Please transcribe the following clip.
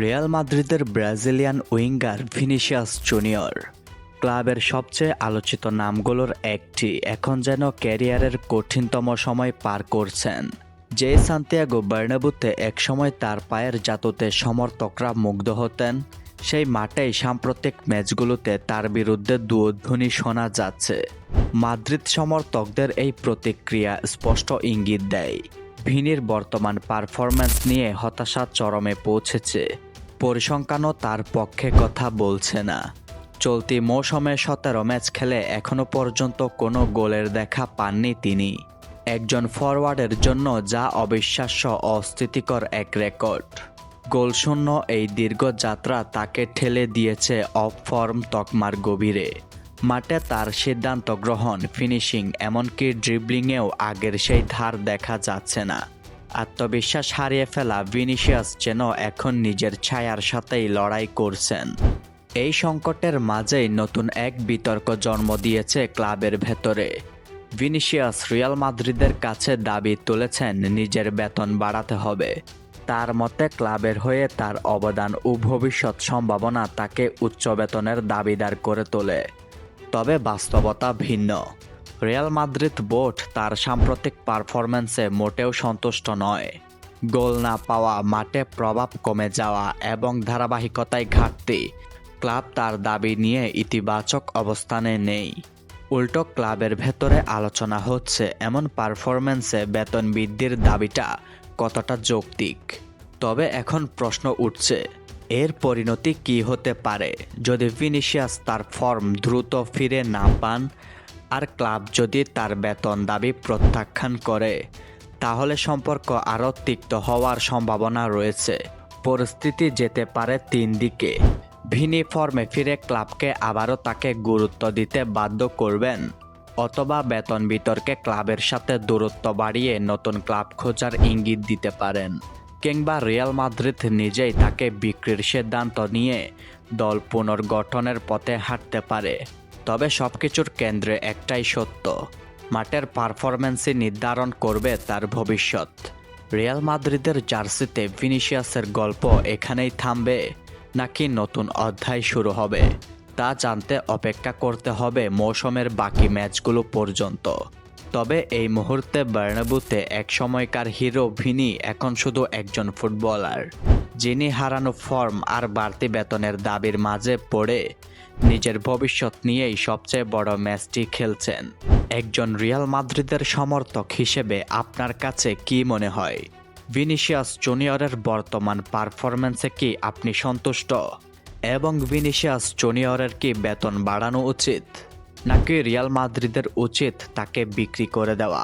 Real মাদ্রিদের Brazilian winger Vinicius junior ক্লাবের সবচেয়ে আলোচিত নামগুলোর একটি এখন যেন ক্যারিয়ারের কঠিনতম সময় পার করছেন। যে সান্তিয়াগো বার্নাব্যুতে একসময় তার পায়ের জাদুতে সমর্থকরা মুগ্ধ হতেন, সেই মাঠেই সাম্প্রতিক ম্যাচগুলোতে তার বিরুদ্ধে দুধ্বনি শোনা যাচ্ছে। মাদ্রিদ সমর্থকদের এই প্রতিক্রিয়া স্পষ্ট ইঙ্গিত দেয়, ভিনির বর্তমান পারফরম্যান্স নিয়ে হতাশা চরমে পৌঁছেছে। পরিসংখ্যানও তার পক্ষে কথা বলছে না। চলতি মৌসুমে 17 ম্যাচ খেলে এখনও পর্যন্ত কোনো গোলের দেখা পাননি তিনি। একজন ফরওয়ার্ডের জন্য যা অবিশ্বাস্য অস্থিতিকর এক রেকর্ড। গোলশূন্য এই দীর্ঘ যাত্রা তাকে ঠেলে দিয়েছে অফ ফর্ম তকমার গভীরে। মাঠে তার সিদ্ধান্ত গ্রহণ, ফিনিশিং, এমনকি ড্রিবলিংয়েও আগের সেই ধার দেখা যাচ্ছে না। আত্মবিশ্বাস হারিয়ে ফেলা ভিনিসিয়াস যেন এখন নিজের ছায়ার সাথেই লড়াই করছেন। এই সংকটের মাঝেই নতুন এক বিতর্ক জন্ম দিয়েছে ক্লাবের ভেতরে। ভিনিসিয়াস রিয়াল মাদ্রিদের কাছে দাবি তুলেছেন নিজের বেতন বাড়াতে হবে। তার মতে ক্লাবের হয়ে তার অবদান ও ভবিষ্যৎ সম্ভাবনা তাকে উচ্চ বেতনের দাবিদার করে তোলে। তবে বাস্তবতা ভিন্ন। রিয়াল মাদ্রিদ বোর্ড তার সাম্প্রতিক পারফরম্যান্সে মোটেও সন্তুষ্ট নয়। গোল না পাওয়া, মাঠে প্রভাব কমে যাওয়া এবং ধারাবাহিকতায় ঘাটতি, ক্লাব তার দাবি নিয়ে ইতিবাচক অবস্থানে নেই। উল্টো ক্লাবের ভেতরে আলোচনা হচ্ছে এমন পারফরম্যান্সে বেতন বৃদ্ধির দাবিটা কতটা যৌক্তিক। তবে এখন প্রশ্ন উঠছে, এর পরিণতি কী হতে পারে যদি ভিনিসিয়াস তার ফর্ম দ্রুত ফিরে না পান, আর ক্লাব যদি তার বেতন দাবি প্রত্যাখ্যান করে? তাহলে সম্পর্ক আরও তিক্ত হওয়ার সম্ভাবনা রয়েছে। পরিস্থিতি যেতে পারে তিন দিকে। ভিনি ফর্মে ফিরে ক্লাবকে আবারও তাকে গুরুত্ব দিতে বাধ্য করবেন, অথবা বেতন বিতর্কে ক্লাবের সাথে দূরত্ব বাড়িয়ে নতুন ক্লাব খোঁজার ইঙ্গিত দিতে পারেন। কিংবা রিয়াল মাদ্রিদ নিজেই তাকে বিক্রির সিদ্ধান্ত নিয়ে দল পুনর্গঠনের পথে হাঁটতে পারে। তবে সবকিছুর কেন্দ্রে একটাই সত্য, মাঠের পারফরম্যান্সই নির্ধারণ করবে তার ভবিষ্যৎ। রিয়াল মাদ্রিদের জার্সিতে ভিনিসিয়াসের গল্প এখানেই থামবে, নাকি নতুন অধ্যায় শুরু হবে, তা জানতে অপেক্ষা করতে হবে মৌসুমের বাকি ম্যাচগুলো পর্যন্ত। তবে এই মুহূর্তে বার্নাব্যুতে এক সময়কার হিরো ভিনি এখন শুধু একজন ফুটবলার, যিনি হারানো ফর্ম আর বাড়তি বেতনের দাবির মাঝে পড়ে নিজের ভবিষ্যৎ নিয়েই সবচেয়ে বড় ম্যাচটি খেলছেন। একজন রিয়াল মাদ্রিদের সমর্থক হিসেবে আপনার কাছে কি মনে হয়? ভিনিসিয়াস জুনিয়রের বর্তমান পারফরম্যান্সে কি আপনি সন্তুষ্ট? এবং ভিনিসিয়াস জুনিয়রের কি বেতন বাড়ানো উচিত, নাকি রিয়াল মাদ্রিদের উচিত তাকে বিক্রি করে দেওয়া?